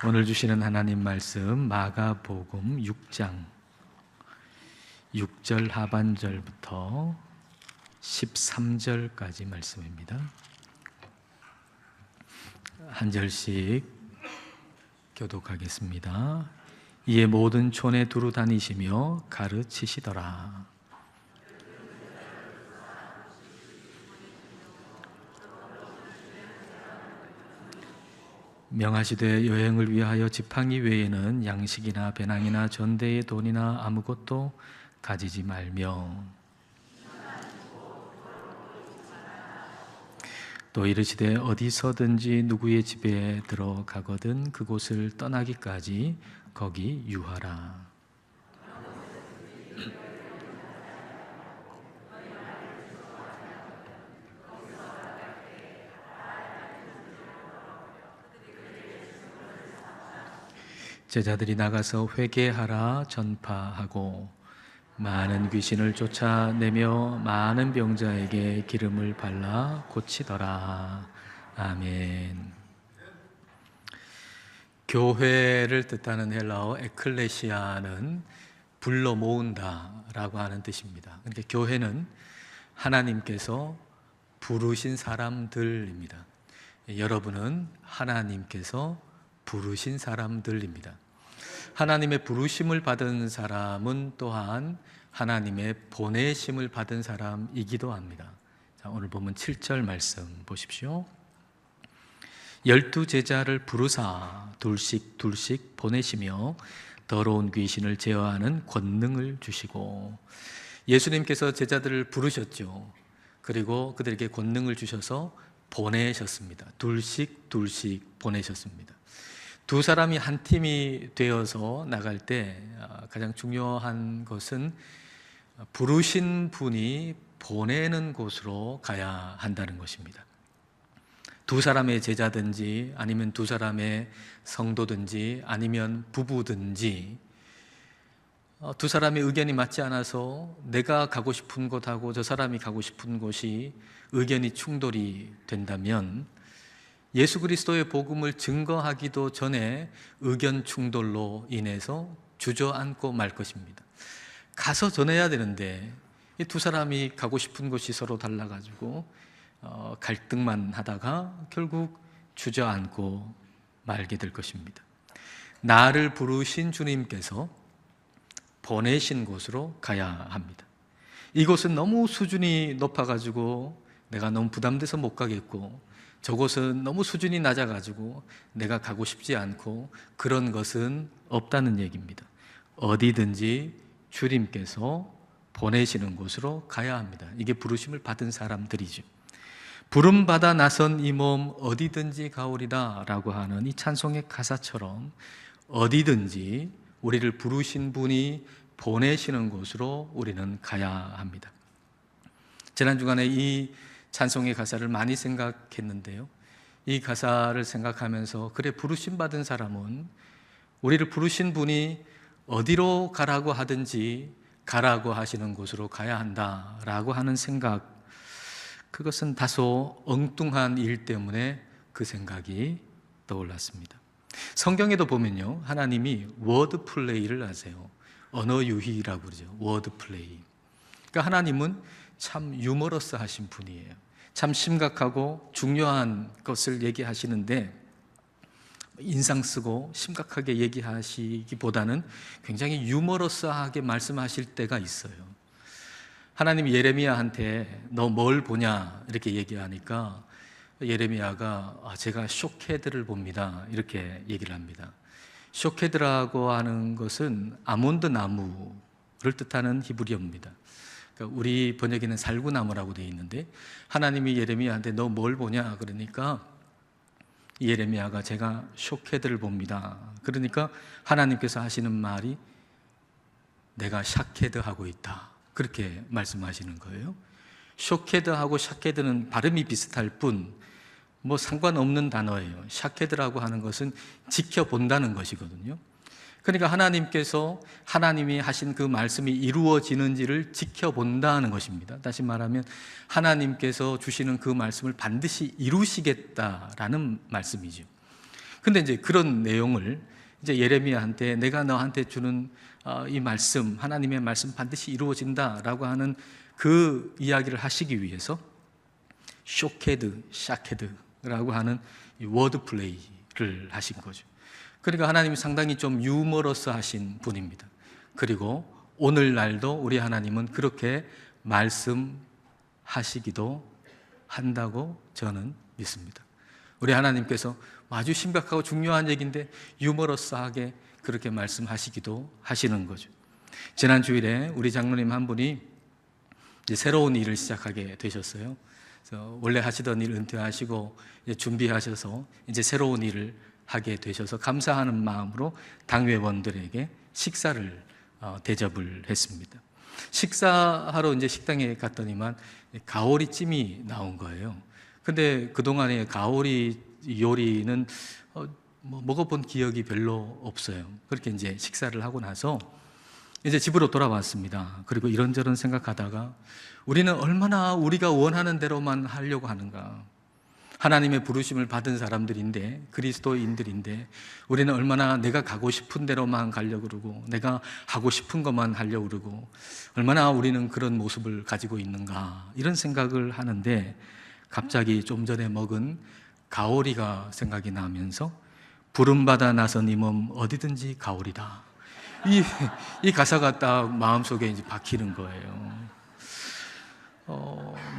오늘 주시는 하나님 말씀 마가복음 6장 6절 하반절부터 13절까지 말씀입니다. 한 절씩 교독하겠습니다. 이에 모든 촌에 두루 다니시며 가르치시더라. 명하시되 여행을 위하여 지팡이 외에는 양식이나 배낭이나 전대의 돈이나 아무것도 가지지 말며 또 이르시되 어디서든지 누구의 집에 들어가거든 그곳을 떠나기까지 거기 유하라. 제자들이 나가서 회개하라 전파하고 많은 귀신을 쫓아내며 많은 병자에게 기름을 발라 고치더라. 아멘. 교회를 뜻하는 헬라어 에클레시아는 불러 모은다라고 하는 뜻입니다. 그러니까 교회는 하나님께서 부르신 사람들입니다. 여러분은 하나님께서 부르신 사람들입니다. 하나님의 부르심을 받은 사람은 또한 하나님의 보내심을 받은 사람이기도 합니다. 자, 오늘 보면 7절 말씀 보십시오. 12 제자를 부르사 둘씩 둘씩 보내시며 더러운 귀신을 제어하는 권능을 주시고, 예수님께서 제자들을 부르셨죠. 그리고 그들에게 권능을 주셔서 보내셨습니다. 둘씩 둘씩 보내셨습니다. 두 사람이 한 팀이 되어서 나갈 때 가장 중요한 것은 부르신 분이 보내는 곳으로 가야 한다는 것입니다. 두 사람의 제자든지 아니면 두 사람의 성도든지 아니면 부부든지 두 사람의 의견이 맞지 않아서 내가 가고 싶은 곳하고 저 사람이 가고 싶은 곳이 의견이 충돌이 된다면 예수 그리스도의 복음을 증거하기도 전에 의견 충돌로 인해서 주저앉고 말 것입니다. 가서 전해야 되는데 이 두 사람이 가고 싶은 곳이 서로 달라가지고 갈등만 하다가 결국 주저앉고 말게 될 것입니다. 나를 부르신 주님께서 보내신 곳으로 가야 합니다. 이곳은 너무 수준이 높아가지고 내가 너무 부담돼서 못 가겠고, 저곳은 너무 수준이 낮아가지고 내가 가고 싶지 않고, 그런 것은 없다는 얘기입니다. 어디든지 주님께서 보내시는 곳으로 가야 합니다. 이게 부르심을 받은 사람들이죠. 부름받아 나선 이 몸 어디든지 가오리다 라고 하는 이 찬송의 가사처럼 어디든지 우리를 부르신 분이 보내시는 곳으로 우리는 가야 합니다. 지난 주간에 이 찬송의 가사를 많이 생각했는데요, 이 가사를 생각하면서 그래, 부르심 받은 사람은 우리를 부르신 분이 어디로 가라고 하든지 가라고 하시는 곳으로 가야 한다라고 하는 생각, 그것은 다소 엉뚱한 일 때문에 그 생각이 떠올랐습니다. 성경에도 보면요, 하나님이 워드 플레이를 하세요. 언어 유희라고 그러죠. 워드 플레이. 그러니까 하나님은 참 유머러스 하신 분이에요. 참 심각하고 중요한 것을 얘기하시는데 인상 쓰고 심각하게 얘기하시기보다는 굉장히 유머러스하게 말씀하실 때가 있어요. 하나님이 예레미야한테 너 뭘 보냐 이렇게 얘기하니까 예레미야가 제가 쇼헤드를 봅니다 이렇게 얘기를 합니다. 쇼헤드라고 하는 것은 아몬드 나무를 뜻하는 히브리어입니다. 우리 번역에는 살구나무라고 되어 있는데 하나님이 예레미야한테 너 뭘 보냐 그러니까 예레미야가 제가 쇼헤드를 봅니다. 그러니까 하나님께서 하시는 말이 내가 샤케드하고 있다 그렇게 말씀하시는 거예요. 쇼헤드하고 샤케드는 발음이 비슷할 뿐 뭐 상관없는 단어예요. 샤케드라고 하는 것은 지켜본다는 것이거든요. 그러니까 하나님께서 하나님이 하신 그 말씀이 이루어지는지를 지켜본다는 것입니다. 다시 말하면 하나님께서 주시는 그 말씀을 반드시 이루시겠다라는 말씀이죠. 근데 이제 그런 내용을 이제 예레미야한테 내가 너한테 주는 이 말씀, 하나님의 말씀 반드시 이루어진다라고 하는 그 이야기를 하시기 위해서 샤케드라고 하는 이 워드 플레이를 하신 거죠. 그러니까 하나님이 상당히 좀 유머러스 하신 분입니다. 그리고 오늘날도 우리 하나님은 그렇게 말씀하시기도 한다고 저는 믿습니다. 우리 하나님께서 아주 심각하고 중요한 얘기인데 유머러스하게 그렇게 말씀하시기도 하시는 거죠. 지난 주일에 우리 장로님 한 분이 이제 새로운 일을 시작하게 되셨어요. 그래서 원래 하시던 일 은퇴하시고 이제 준비하셔서 이제 새로운 일을 하게 되셔서 감사하는 마음으로 당회원들에게 식사를 대접을 했습니다. 식사하러 이제 식당에 갔더니만 가오리찜이 나온 거예요. 근데 그동안에 가오리 요리는 먹어본 기억이 별로 없어요. 그렇게 이제 식사를 하고 나서 이제 집으로 돌아왔습니다. 그리고 이런저런 생각하다가 우리는 얼마나 우리가 원하는 대로만 하려고 하는가. 하나님의 부르심을 받은 사람들인데, 그리스도인들인데 우리는 얼마나 내가 가고 싶은 대로만 가려고 그러고 내가 하고 싶은 것만 하려고 그러고 얼마나 우리는 그런 모습을 가지고 있는가, 이런 생각을 하는데 갑자기 좀 전에 먹은 가오리가 생각이 나면서 부름받아 나선 이 몸 어디든지 가오리다, 이 가사가 딱 마음속에 이제 박히는 거예요.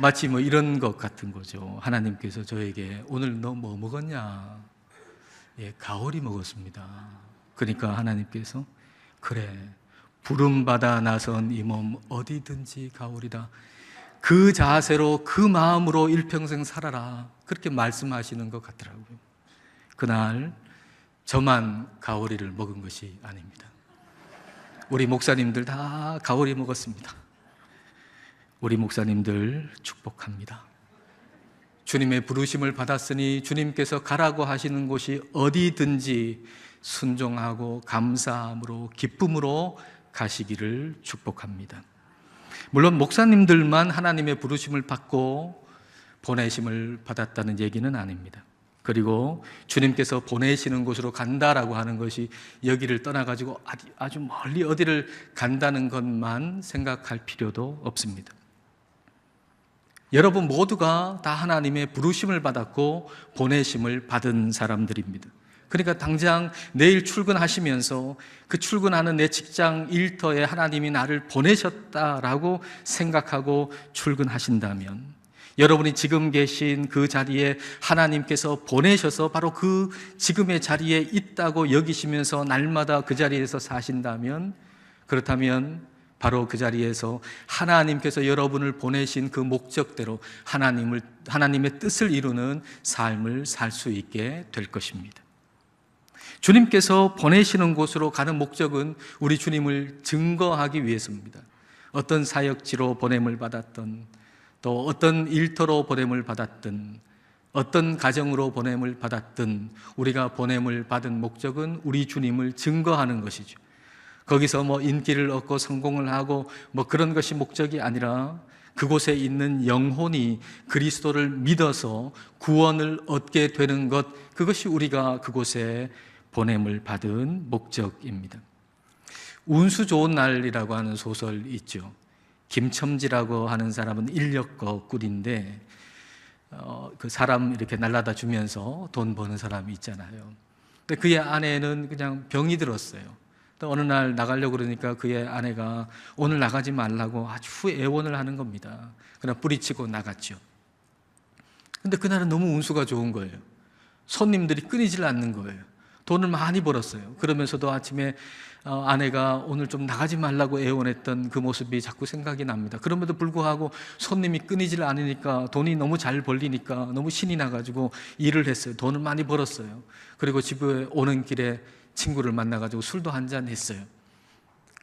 마치 뭐 이런 것 같은 거죠. 하나님께서 저에게 오늘 너 뭐 먹었냐? 예, 가오리 먹었습니다. 그러니까 하나님께서 그래, 부름받아 나선 이 몸 어디든지 가오리다, 그 자세로 그 마음으로 일평생 살아라, 그렇게 말씀하시는 것 같더라고요. 그날 저만 가오리를 먹은 것이 아닙니다. 우리 목사님들 다 가오리 먹었습니다. 우리 목사님들 축복합니다. 주님의 부르심을 받았으니 주님께서 가라고 하시는 곳이 어디든지 순종하고 감사함으로 기쁨으로 가시기를 축복합니다. 물론 목사님들만 하나님의 부르심을 받고 보내심을 받았다는 얘기는 아닙니다. 그리고 주님께서 보내시는 곳으로 간다라고 하는 것이 여기를 떠나가지고 아주 멀리 어디를 간다는 것만 생각할 필요도 없습니다. 여러분 모두가 다 하나님의 부르심을 받았고 보내심을 받은 사람들입니다. 그러니까 당장 내일 출근하시면서 그 출근하는 내 직장 일터에 하나님이 나를 보내셨다라고 생각하고 출근하신다면, 여러분이 지금 계신 그 자리에 하나님께서 보내셔서 바로 그 지금의 자리에 있다고 여기시면서 날마다 그 자리에서 사신다면, 그렇다면 바로 그 자리에서 하나님께서 여러분을 보내신 그 목적대로 하나님의 뜻을 이루는 삶을 살 수 있게 될 것입니다. 주님께서 보내시는 곳으로 가는 목적은 우리 주님을 증거하기 위해서입니다. 어떤 사역지로 보냄을 받았던, 또 어떤 일터로 보냄을 받았든, 어떤 가정으로 보냄을 받았든 우리가 보냄을 받은 목적은 우리 주님을 증거하는 것이죠. 거기서 뭐 인기를 얻고 성공을 하고 뭐 그런 것이 목적이 아니라 그곳에 있는 영혼이 그리스도를 믿어서 구원을 얻게 되는 것, 그것이 우리가 그곳에 보냄을 받은 목적입니다. 운수 좋은 날이라고 하는 소설 있죠. 김첨지라고 하는 사람은 인력거 꾼인데 그 사람 이렇게 날라다 주면서 돈 버는 사람이 있잖아요. 근데 그의 아내는 그냥 병이 들었어요. 또 어느 날 나가려고 그러니까 그의 아내가 오늘 나가지 말라고 아주 애원을 하는 겁니다. 그냥 뿌리치고 나갔죠. 근데 그날은 너무 운수가 좋은 거예요. 손님들이 끊이질 않는 거예요. 돈을 많이 벌었어요. 그러면서도 아침에 아내가 오늘 좀 나가지 말라고 애원했던 그 모습이 자꾸 생각이 납니다. 그럼에도 불구하고 손님이 끊이질 않으니까, 돈이 너무 잘 벌리니까 너무 신이 나가지고 일을 했어요. 돈을 많이 벌었어요. 그리고 집에 오는 길에 친구를 만나가지고 술도 한잔 했어요.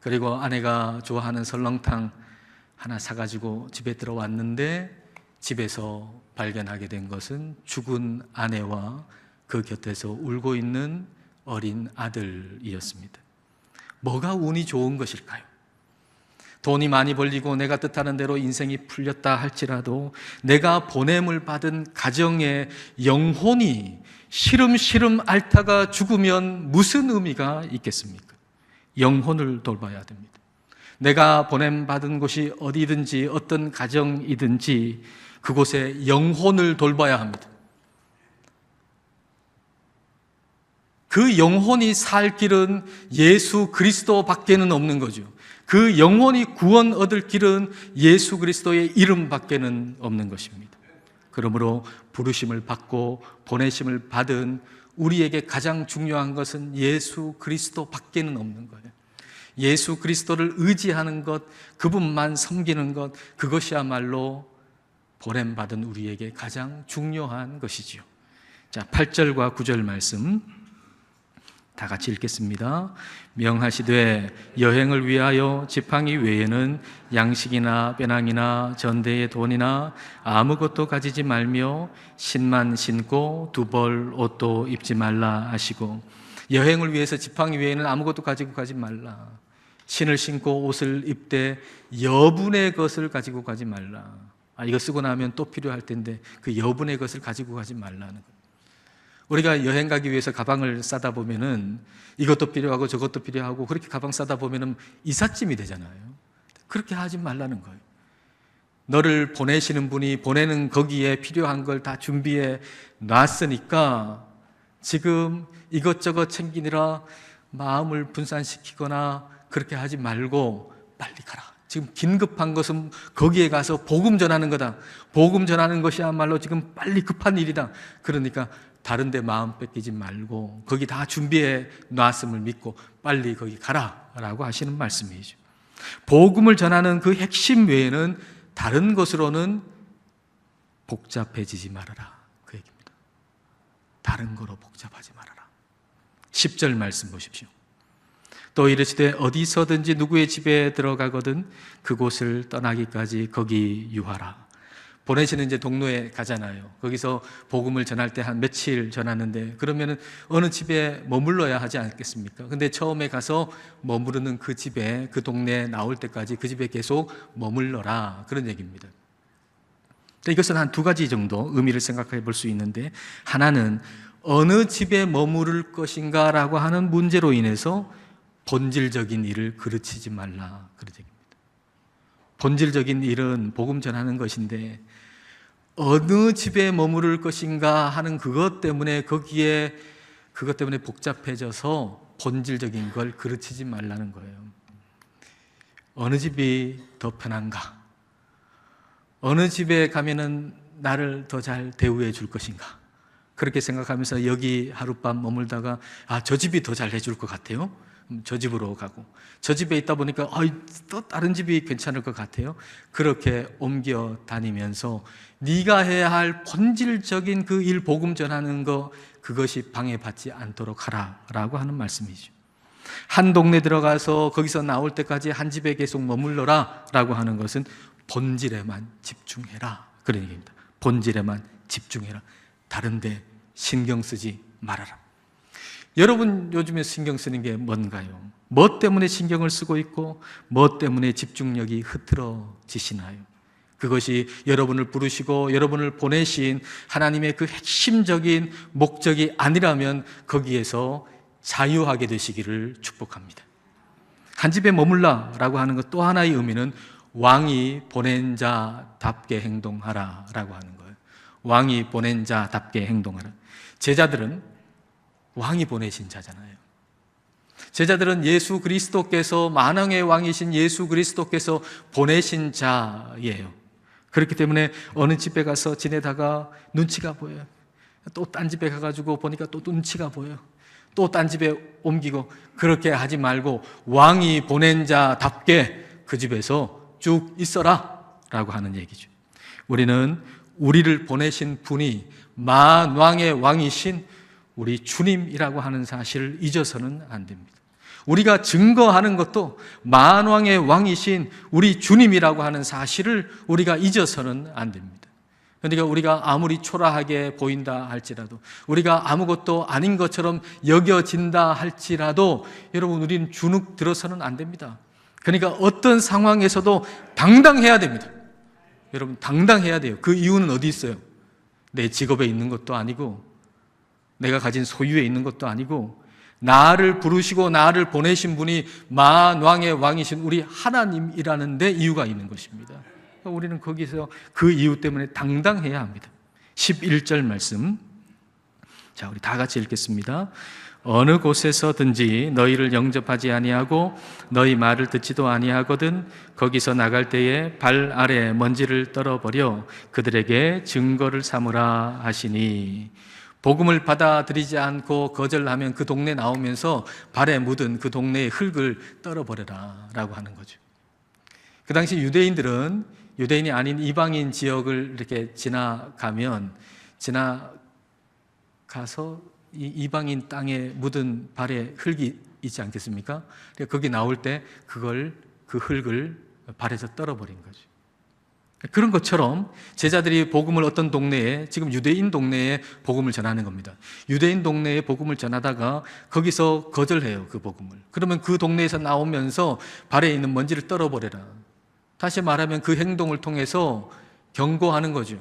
그리고 아내가 좋아하는 설렁탕 하나 사가지고 집에 들어왔는데 집에서 발견하게 된 것은 죽은 아내와 그 곁에서 울고 있는 어린 아들이었습니다. 뭐가 운이 좋은 것일까요? 돈이 많이 벌리고 내가 뜻하는 대로 인생이 풀렸다 할지라도 내가 보냄을 받은 가정의 영혼이 시름시름 앓다가 죽으면 무슨 의미가 있겠습니까? 영혼을 돌봐야 됩니다. 내가 보냄받은 곳이 어디든지 어떤 가정이든지 그곳에 영혼을 돌봐야 합니다. 그 영혼이 살 길은 예수 그리스도 밖에는 없는 거죠. 그 영혼이 구원 얻을 길은 예수 그리스도의 이름 밖에는 없는 것입니다. 그러므로 부르심을 받고 보내심을 받은 우리에게 가장 중요한 것은 예수 그리스도 밖에는 없는 거예요. 예수 그리스도를 의지하는 것, 그분만 섬기는 것, 그것이야말로 보냄받은 우리에게 가장 중요한 것이지요. 자, 8절과 9절 말씀 다 같이 읽겠습니다. 명하시되 여행을 위하여 지팡이 외에는 양식이나 빼낭이나 전대의 돈이나 아무것도 가지지 말며 신만 신고 두 벌 옷도 입지 말라 하시고, 여행을 위해서 지팡이 외에는 아무것도 가지고 가지 말라. 신을 신고 옷을 입되 여분의 것을 가지고 가지 말라. 이거 쓰고 나면 또 필요할 텐데 그 여분의 것을 가지고 가지 말라는 거예요. 우리가 여행 가기 위해서 가방을 싸다 보면은 이것도 필요하고 저것도 필요하고 그렇게 가방 싸다 보면은 이삿짐이 되잖아요. 그렇게 하지 말라는 거예요. 너를 보내시는 분이 보내는 거기에 필요한 걸 다 준비해 놨으니까 지금 이것저것 챙기느라 마음을 분산시키거나 그렇게 하지 말고 빨리 가라. 지금 긴급한 것은 거기에 가서 복음 전하는 거다. 복음 전하는 것이야말로 지금 빨리 급한 일이다. 그러니까 다른 데 마음 뺏기지 말고 거기 다 준비해 놨음을 믿고 빨리 거기 가라 라고 하시는 말씀이죠. 복음을 전하는 그 핵심 외에는 다른 것으로는 복잡해지지 말아라, 그 얘기입니다. 다른 거로 복잡하지 말아라. 10절 말씀 보십시오. 또 이르시되 어디서든지 누구의 집에 들어가거든 그곳을 떠나기까지 거기 유하라. 보내시는 이제 동로에 가잖아요. 거기서 복음을 전할 때 한 며칠 전하는데 그러면은 어느 집에 머물러야 하지 않겠습니까? 근데 처음에 가서 머무르는 그 집에, 그 동네에 나올 때까지 그 집에 계속 머물러라, 그런 얘기입니다. 이것은 한 두 가지 정도 의미를 생각해 볼 수 있는데, 하나는 어느 집에 머무를 것인가 라고 하는 문제로 인해서 본질적인 일을 그르치지 말라, 그런 얘기입니다. 본질적인 일은 복음 전하는 것인데 어느 집에 머무를 것인가 하는 그것 때문에 그것 때문에 복잡해져서 본질적인 걸 그르치지 말라는 거예요. 어느 집이 더 편한가? 어느 집에 가면은 나를 더 잘 대우해 줄 것인가? 그렇게 생각하면서 여기 하룻밤 머물다가 저 집이 더 잘 해줄 것 같아요. 저 집으로 가고, 저 집에 있다 보니까 또 다른 집이 괜찮을 것 같아요. 그렇게 옮겨 다니면서 네가 해야 할 본질적인 그 일, 복음 전하는 거, 그것이 방해받지 않도록 하라라고 하는 말씀이죠. 한 동네 들어가서 거기서 나올 때까지 한 집에 계속 머물러라 라고 하는 것은 본질에만 집중해라, 그런 얘기입니다. 본질에만 집중해라. 다른 데 신경 쓰지 말아라. 여러분 요즘에 신경 쓰는 게 뭔가요? 뭐 때문에 신경을 쓰고 있고 뭐 때문에 집중력이 흐트러지시나요? 그것이 여러분을 부르시고 여러분을 보내신 하나님의 그 핵심적인 목적이 아니라면 거기에서 자유하게 되시기를 축복합니다. 한 집에 머물라라고 하는 것 또 하나의 의미는 왕이 보낸 자답게 행동하라 라고 하는 거예요. 왕이 보낸 자답게 행동하라. 제자들은 왕이 보내신 자잖아요. 제자들은 예수 그리스도께서, 만왕의 왕이신 예수 그리스도께서 보내신 자예요. 그렇기 때문에 어느 집에 가서 지내다가 눈치가 보여요. 또 딴 집에 가가지고 보니까 또 눈치가 보여요. 또 딴 집에 옮기고, 그렇게 하지 말고 왕이 보낸 자답게 그 집에서 쭉 있어라 라고 하는 얘기죠. 우리는 우리를 보내신 분이 만왕의 왕이신 우리 주님이라고 하는 사실을 잊어서는 안 됩니다. 우리가 증거하는 것도 만왕의 왕이신 우리 주님이라고 하는 사실을 우리가 잊어서는 안 됩니다. 그러니까 우리가 아무리 초라하게 보인다 할지라도, 우리가 아무것도 아닌 것처럼 여겨진다 할지라도 여러분, 우리는 주눅 들어서는 안 됩니다. 그러니까 어떤 상황에서도 당당해야 됩니다. 여러분, 당당해야 돼요. 그 이유는 어디 있어요? 내 직업에 있는 것도 아니고 내가 가진 소유에 있는 것도 아니고 나를 부르시고 나를 보내신 분이 만왕의 왕이신 우리 하나님이라는 데 이유가 있는 것입니다. 우리는 거기서 그 이유 때문에 당당해야 합니다. 11절 말씀, 자, 우리 다 같이 읽겠습니다. 어느 곳에서든지 너희를 영접하지 아니하고 너희 말을 듣지도 아니하거든 거기서 나갈 때에 발 아래 먼지를 떨어버려 그들에게 증거를 삼으라 하시니, 복음을 받아들이지 않고 거절하면 그 동네 나오면서 발에 묻은 그 동네의 흙을 떨어버려라 라고 하는 거죠. 그 당시 유대인들은 유대인이 아닌 이방인 지역을 이렇게 지나가서 이 이방인 땅에 묻은 발에 흙이 있지 않겠습니까? 거기 나올 때 그 흙을 발에서 떨어버린 거죠. 그런 것처럼 제자들이 복음을 어떤 동네에, 지금 유대인 동네에 복음을 전하는 겁니다. 유대인 동네에 복음을 전하다가 거기서 거절해요, 그 복음을. 그러면 그 동네에서 나오면서 발에 있는 먼지를 떨어버려라. 다시 말하면 그 행동을 통해서 경고하는 거죠.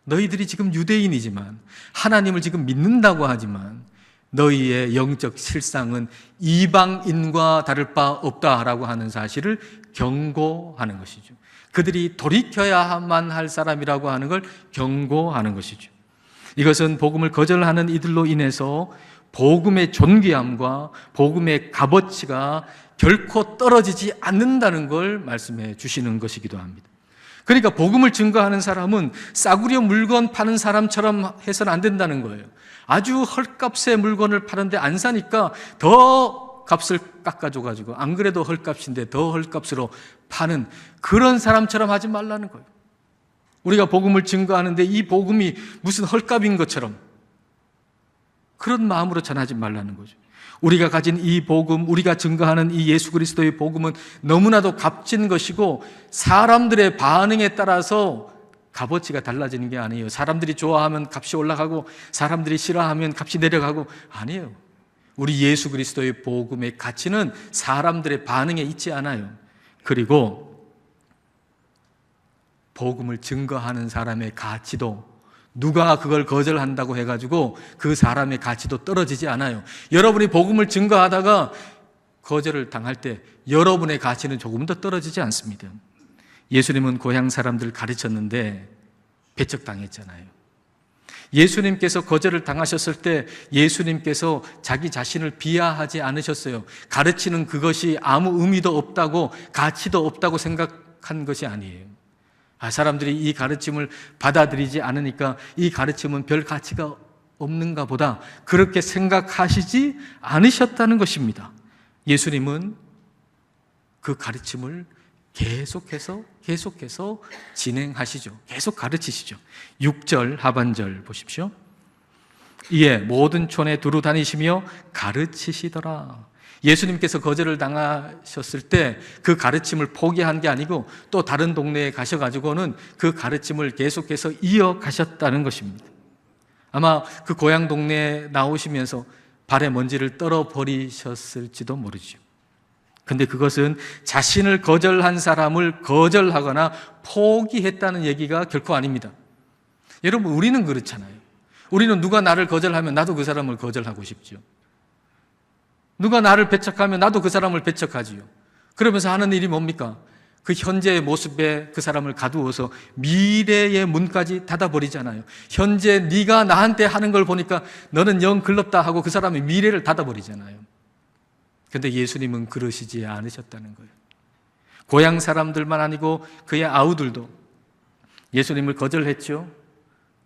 너희들이 지금 유대인이지만, 하나님을 지금 믿는다고 하지만 너희의 영적 실상은 이방인과 다를 바 없다라고 하는 사실을 경고하는 것이죠. 그들이 돌이켜야만 할 사람이라고 하는 걸 경고하는 것이죠. 이것은 복음을 거절하는 이들로 인해서 복음의 존귀함과 복음의 값어치가 결코 떨어지지 않는다는 걸 말씀해 주시는 것이기도 합니다. 그러니까 복음을 증거하는 사람은 싸구려 물건 파는 사람처럼 해서는 안 된다는 거예요. 아주 헐값의 물건을 파는데 안 사니까 더 값을 깎아줘가지고 안 그래도 헐값인데 더 헐값으로 파는 그런 사람처럼 하지 말라는 거예요. 우리가 복음을 증거하는데 이 복음이 무슨 헐값인 것처럼 그런 마음으로 전하지 말라는 거죠. 우리가 가진 이 복음, 우리가 증거하는 이 예수 그리스도의 복음은 너무나도 값진 것이고 사람들의 반응에 따라서 값어치가 달라지는 게 아니에요. 사람들이 좋아하면 값이 올라가고 사람들이 싫어하면 값이 내려가고 아니에요. 우리 예수 그리스도의 복음의 가치는 사람들의 반응에 있지 않아요. 그리고 복음을 증거하는 사람의 가치도 누가 그걸 거절한다고 해가지고 그 사람의 가치도 떨어지지 않아요. 여러분이 복음을 증거하다가 거절을 당할 때 여러분의 가치는 조금 더 떨어지지 않습니다. 예수님은 고향 사람들을 가르쳤는데 배척당했잖아요. 예수님께서 거절을 당하셨을 때 예수님께서 자기 자신을 비하하지 않으셨어요. 가르치는 그것이 아무 의미도 없다고, 가치도 없다고 생각한 것이 아니에요. 사람들이 이 가르침을 받아들이지 않으니까 이 가르침은 별 가치가 없는가 보다, 그렇게 생각하시지 않으셨다는 것입니다. 예수님은 그 가르침을 계속해서 진행하시죠. 계속 가르치시죠. 6절 하반절 보십시오. 이에 모든 촌에 두루 다니시며 가르치시더라. 예수님께서 거절을 당하셨을 때 그 가르침을 포기한 게 아니고 또 다른 동네에 가셔가지고는 그 가르침을 계속해서 이어가셨다는 것입니다. 아마 그 고향 동네에 나오시면서 발에 먼지를 떨어버리셨을지도 모르죠. 근데 그것은 자신을 거절한 사람을 거절하거나 포기했다는 얘기가 결코 아닙니다. 여러분, 우리는 그렇잖아요. 우리는 누가 나를 거절하면 나도 그 사람을 거절하고 싶죠. 누가 나를 배척하면 나도 그 사람을 배척하지요. 그러면서 하는 일이 뭡니까? 그 현재의 모습에 그 사람을 가두어서 미래의 문까지 닫아버리잖아요. 현재 네가 나한테 하는 걸 보니까 너는 영 글럽다 하고 그 사람의 미래를 닫아버리잖아요. 근데 예수님은 그러시지 않으셨다는 거예요. 고향 사람들만 아니고 그의 아우들도 예수님을 거절했죠.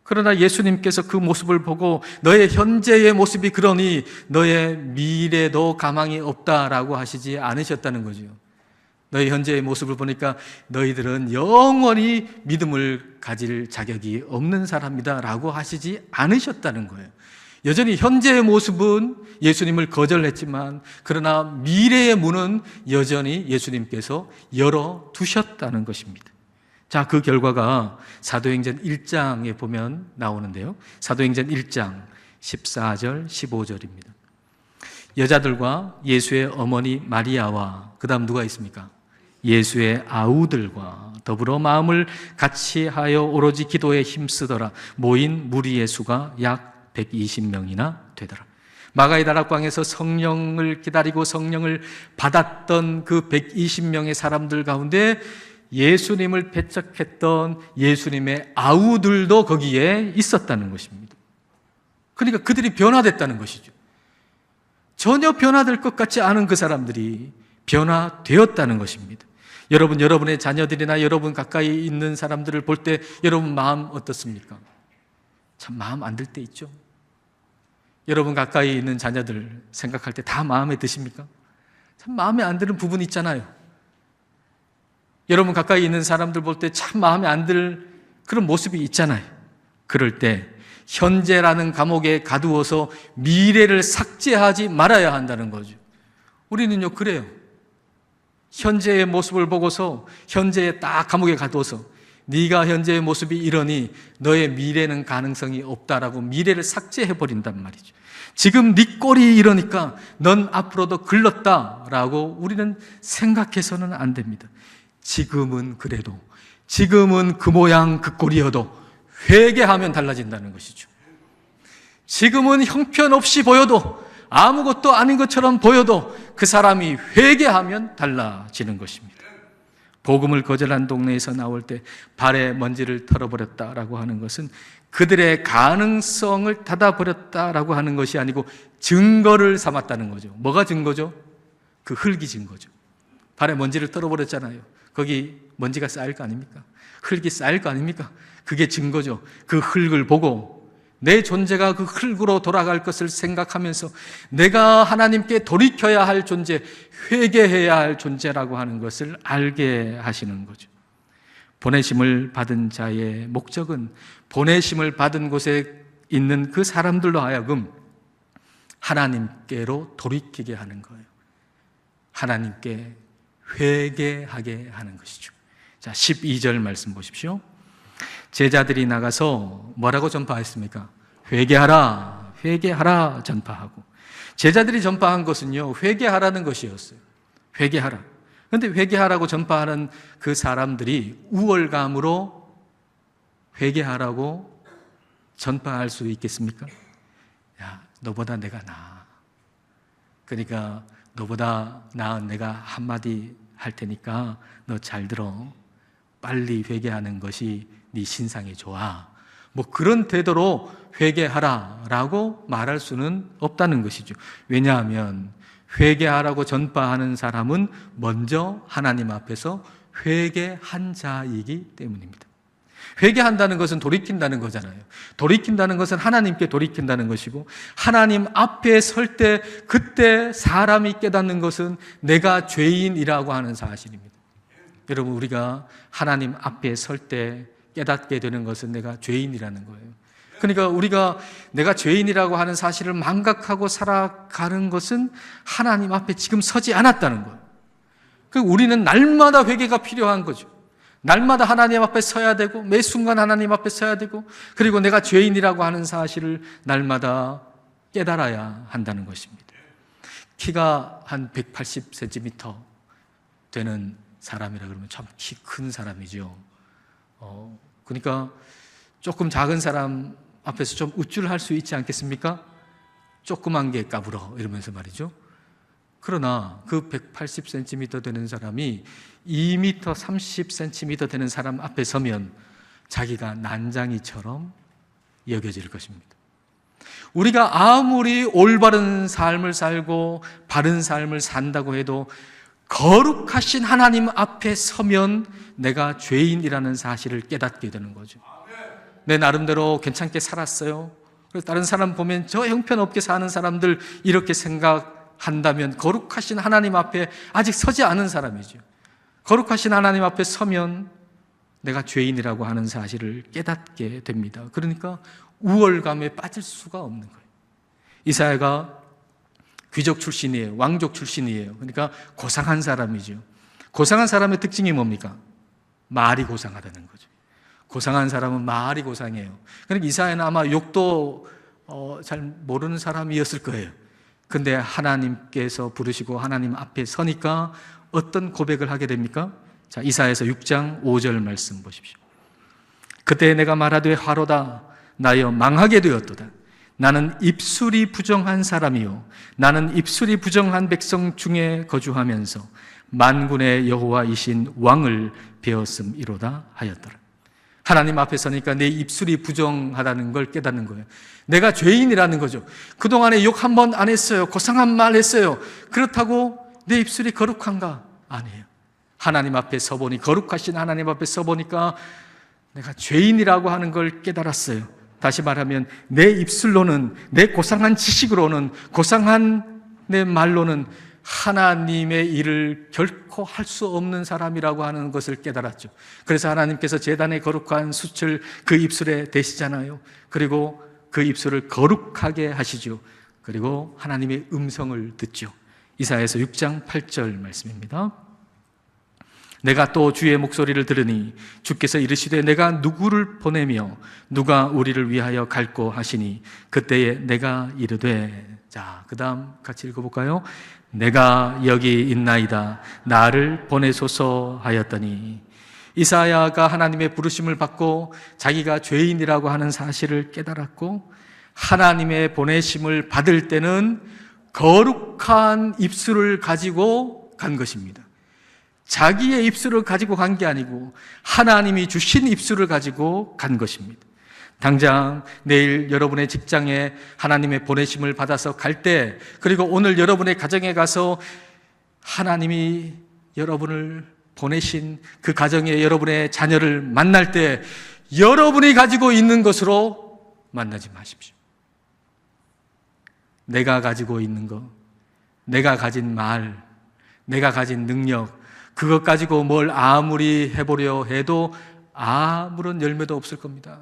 그러나 예수님께서 그 모습을 보고 너의 현재의 모습이 그러니 너의 미래도 가망이 없다라고 하시지 않으셨다는 거죠. 너의 현재의 모습을 보니까 너희들은 영원히 믿음을 가질 자격이 없는 사람이다 라고 하시지 않으셨다는 거예요. 여전히 현재의 모습은 예수님을 거절했지만 그러나 미래의 문은 여전히 예수님께서 열어두셨다는 것입니다. 자, 그 결과가 사도행전 1장에 보면 나오는데요. 사도행전 1장 14절 15절입니다. 여자들과 예수의 어머니 마리아와 그 다음 누가 있습니까? 예수의 아우들과 더불어 마음을 같이 하여 오로지 기도에 힘쓰더라. 모인 무리의 수가 약 120명이나 되더라. 마가의 다락방에서 성령을 기다리고 성령을 받았던 그 120명의 사람들 가운데 예수님을 배척했던 예수님의 아우들도 거기에 있었다는 것입니다. 그러니까 그들이 변화됐다는 것이죠. 전혀 변화될 것 같지 않은 그 사람들이 변화되었다는 것입니다. 여러분, 여러분의 자녀들이나 여러분 가까이 있는 사람들을 볼 때 여러분 마음 어떻습니까? 참 마음 안 들 때 있죠. 여러분 가까이 있는 자녀들 생각할 때 다 마음에 드십니까? 참 마음에 안 드는 부분이 있잖아요. 여러분 가까이 있는 사람들 볼 때 참 마음에 안 들 그런 모습이 있잖아요. 그럴 때 현재라는 감옥에 가두어서 미래를 삭제하지 말아야 한다는 거죠. 우리는요 그래요. 현재의 모습을 보고서 현재에 딱 감옥에 가두어서 네가 현재의 모습이 이러니 너의 미래는 가능성이 없다라고 미래를 삭제해버린단 말이죠. 지금 네 꼴이 이러니까 넌 앞으로도 글렀다라고 우리는 생각해서는 안 됩니다. 지금은 그래도 지금은 그 모양 그 꼴이어도 회개하면 달라진다는 것이죠. 지금은 형편없이 보여도 아무것도 아닌 것처럼 보여도 그 사람이 회개하면 달라지는 것입니다. 복음을 거절한 동네에서 나올 때 발에 먼지를 털어버렸다라고 하는 것은 그들의 가능성을 닫아버렸다라고 하는 것이 아니고 증거를 삼았다는 거죠. 뭐가 증거죠? 그 흙이 증거죠. 발에 먼지를 털어버렸잖아요. 거기 먼지가 쌓일 거 아닙니까? 흙이 쌓일 거 아닙니까? 그게 증거죠. 그 흙을 보고 내 존재가 그 흙으로 돌아갈 것을 생각하면서 내가 하나님께 돌이켜야 할 존재, 회개해야 할 존재라고 하는 것을 알게 하시는 거죠. 보내심을 받은 자의 목적은 보내심을 받은 곳에 있는 그 사람들로 하여금 하나님께로 돌이키게 하는 거예요. 하나님께 회개하게 하는 것이죠. 자, 12절 말씀 보십시오. 제자들이 나가서 뭐라고 전파했습니까? 회개하라, 회개하라 전파하고. 제자들이 전파한 것은요, 회개하라는 것이었어요. 회개하라. 그런데 회개하라고 전파하는 그 사람들이 우월감으로 회개하라고 전파할 수 있겠습니까? 야, 너보다 내가 나아. 그러니까 너보다 나은 내가 한마디 할 테니까 너 잘 들어. 빨리 회개하는 것이 네 신상이 좋아. 뭐 그런 태도로 회개하라라고 말할 수는 없다는 것이죠. 왜냐하면 회개하라고 전파하는 사람은 먼저 하나님 앞에서 회개한 자이기 때문입니다. 회개한다는 것은 돌이킨다는 거잖아요. 돌이킨다는 것은 하나님께 돌이킨다는 것이고, 하나님 앞에 설 때 그때 사람이 깨닫는 것은 내가 죄인이라고 하는 사실입니다. 여러분, 우리가 하나님 앞에 설 때 깨닫게 되는 것은 내가 죄인이라는 거예요. 그러니까 우리가 내가 죄인이라고 하는 사실을 망각하고 살아가는 것은 하나님 앞에 지금 서지 않았다는 거예요. 우리는 날마다 회개가 필요한 거죠. 날마다 하나님 앞에 서야 되고, 매 순간 하나님 앞에 서야 되고, 그리고 내가 죄인이라고 하는 사실을 날마다 깨달아야 한다는 것입니다. 키가 한 180cm 되는 사람이라 그러면 참 키 큰 사람이죠. 그러니까 조금 작은 사람 앞에서 좀 우쭐할 수 있지 않겠습니까? 조그만 게 까불어 이러면서 말이죠. 그러나 그 180cm 되는 사람이 2m 30cm 되는 사람 앞에 서면 자기가 난장이처럼 여겨질 것입니다. 우리가 아무리 올바른 삶을 살고 바른 삶을 산다고 해도 거룩하신 하나님 앞에 서면 내가 죄인이라는 사실을 깨닫게 되는 거죠. 내 나름대로 괜찮게 살았어요. 그래서 다른 사람 보면 저 형편없게 사는 사람들 이렇게 생각한다면 거룩하신 하나님 앞에 아직 서지 않은 사람이죠. 거룩하신 하나님 앞에 서면 내가 죄인이라고 하는 사실을 깨닫게 됩니다. 그러니까 우월감에 빠질 수가 없는 거예요. 이사야가 귀족 출신이에요. 왕족 출신이에요. 그러니까 고상한 사람이죠. 고상한 사람의 특징이 뭡니까? 말이 고상하다는 거죠. 고상한 사람은 말이 고상해요. 그러니까 이사야는 아마 욕도 잘 모르는 사람이었을 거예요. 근데 하나님께서 부르시고 하나님 앞에 서니까 어떤 고백을 하게 됩니까? 자, 이사야서 6장 5절 말씀 보십시오. 그때 내가 말하되 화로다 나여 망하게 되었도다. 나는 입술이 부정한 사람이요 나는 입술이 부정한 백성 중에 거주하면서 만군의 여호와이신 왕을 배웠음이로다 하였더라. 하나님 앞에 서니까 내 입술이 부정하다는 걸 깨닫는 거예요. 내가 죄인이라는 거죠. 그동안에 욕 한 번 안 했어요. 고상한 말 했어요. 그렇다고 내 입술이 거룩한가? 아니에요. 하나님 앞에 서보니, 거룩하신 하나님 앞에 서보니까 내가 죄인이라고 하는 걸 깨달았어요. 다시 말하면 내 입술로는, 내 고상한 지식으로는, 고상한 내 말로는 하나님의 일을 결코 할 수 없는 사람이라고 하는 것을 깨달았죠. 그래서 하나님께서 제단의 거룩한 숯을 그 입술에 대시잖아요. 그리고 그 입술을 거룩하게 하시죠. 그리고 하나님의 음성을 듣죠. 이사야서 6장 8절 말씀입니다. 내가 또 주의 목소리를 들으니 주께서 이르시되 내가 누구를 보내며 누가 우리를 위하여 갈고 하시니 그때에 내가 이르되, 자, 그 다음 같이 읽어볼까요? 내가 여기 있나이다 나를 보내소서 하였더니, 이사야가 하나님의 부르심을 받고 자기가 죄인이라고 하는 사실을 깨달았고 하나님의 보내심을 받을 때는 거룩한 입술을 가지고 간 것입니다. 자기의 입술을 가지고 간 게 아니고 하나님이 주신 입술을 가지고 간 것입니다. 당장 내일 여러분의 직장에 하나님의 보내심을 받아서 갈 때, 그리고 오늘 여러분의 가정에 가서 하나님이 여러분을 보내신 그 가정에 여러분의 자녀를 만날 때 여러분이 가지고 있는 것으로 만나지 마십시오. 내가 가지고 있는 것, 내가 가진 말, 내가 가진 능력, 그것 가지고 뭘 아무리 해보려 해도 아무런 열매도 없을 겁니다.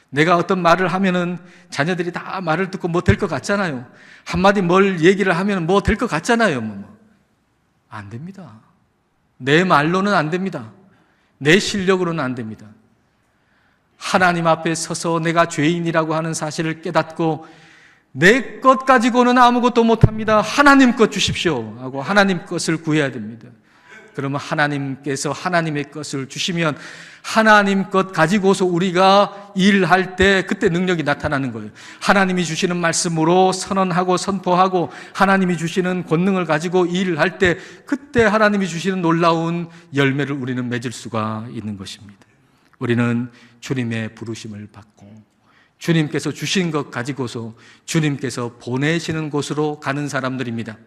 내가 어떤 말을 하면은 자녀들이 다 말을 듣고 뭐 될 것 같잖아요. 한마디 뭘 얘기를 하면 뭐 될 것 같잖아요. 안 됩니다. 내 말로는 안 됩니다. 내 실력으로는 안 됩니다. 하나님 앞에 서서 내가 죄인이라고 하는 사실을 깨닫고 내 것 가지고는 아무것도 못합니다. 하나님 것 주십시오 하고 하나님 것을 구해야 됩니다. 그러면 하나님께서 하나님의 것을 주시면 하나님 것 가지고서 우리가 일할 때 그때 능력이 나타나는 거예요. 하나님이 주시는 말씀으로 선언하고 선포하고 하나님이 주시는 권능을 가지고 일을 할 때 그때 하나님이 주시는 놀라운 열매를 우리는 맺을 수가 있는 것입니다. 우리는 주님의 부르심을 받고 주님께서 주신 것 가지고서 주님께서 보내시는 곳으로 가는 사람들입니다.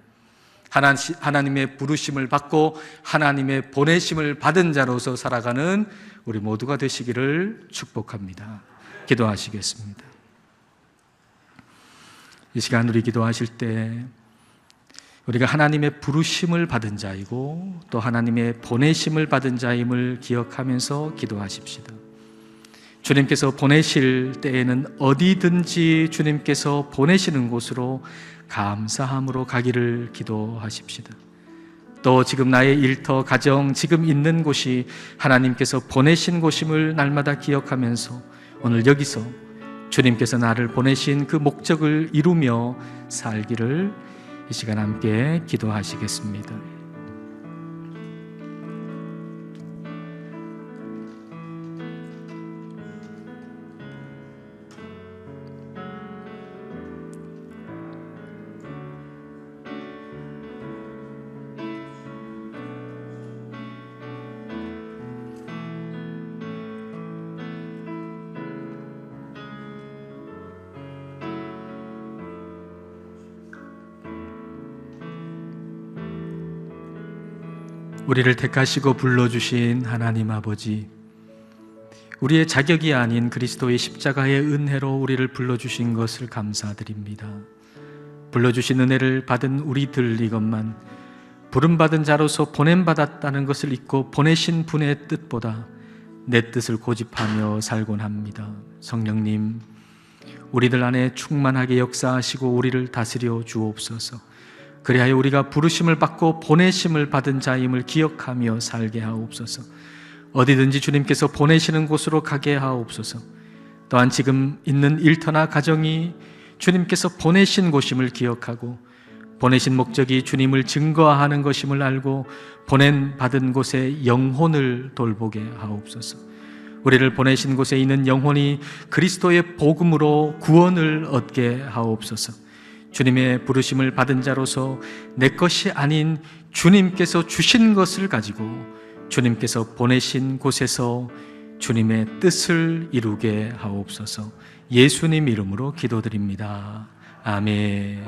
하나님의 부르심을 받고 하나님의 보내심을 받은 자로서 살아가는 우리 모두가 되시기를 축복합니다. 기도하시겠습니다. 이 시간 우리 기도하실 때 우리가 하나님의 부르심을 받은 자이고 또 하나님의 보내심을 받은 자임을 기억하면서 기도하십시다. 주님께서 보내실 때에는 어디든지 주님께서 보내시는 곳으로 감사함으로 가기를 기도하십시다. 또 지금 나의 일터, 가정, 지금 있는 곳이 하나님께서 보내신 곳임을 날마다 기억하면서 오늘 여기서 주님께서 나를 보내신 그 목적을 이루며 살기를 이 시간 함께 기도하시겠습니다. 우리를 택하시고 불러주신 하나님 아버지, 우리의 자격이 아닌 그리스도의 십자가의 은혜로 우리를 불러주신 것을 감사드립니다. 불러주신 은혜를 받은 우리들 이것만 부름받은 자로서 보냄받았다는 것을 잊고 보내신 분의 뜻보다 내 뜻을 고집하며 살곤 합니다. 성령님, 우리들 안에 충만하게 역사하시고 우리를 다스려 주옵소서. 그리하여 우리가 부르심을 받고 보내심을 받은 자임을 기억하며 살게 하옵소서. 어디든지 주님께서 보내시는 곳으로 가게 하옵소서. 또한 지금 있는 일터나 가정이 주님께서 보내신 곳임을 기억하고 보내신 목적이 주님을 증거하는 것임을 알고 받은 곳의 영혼을 돌보게 하옵소서. 우리를 보내신 곳에 있는 영혼이 그리스도의 복음으로 구원을 얻게 하옵소서. 주님의 부르심을 받은 자로서 내 것이 아닌 주님께서 주신 것을 가지고 주님께서 보내신 곳에서 주님의 뜻을 이루게 하옵소서. 예수님 이름으로 기도드립니다. 아멘.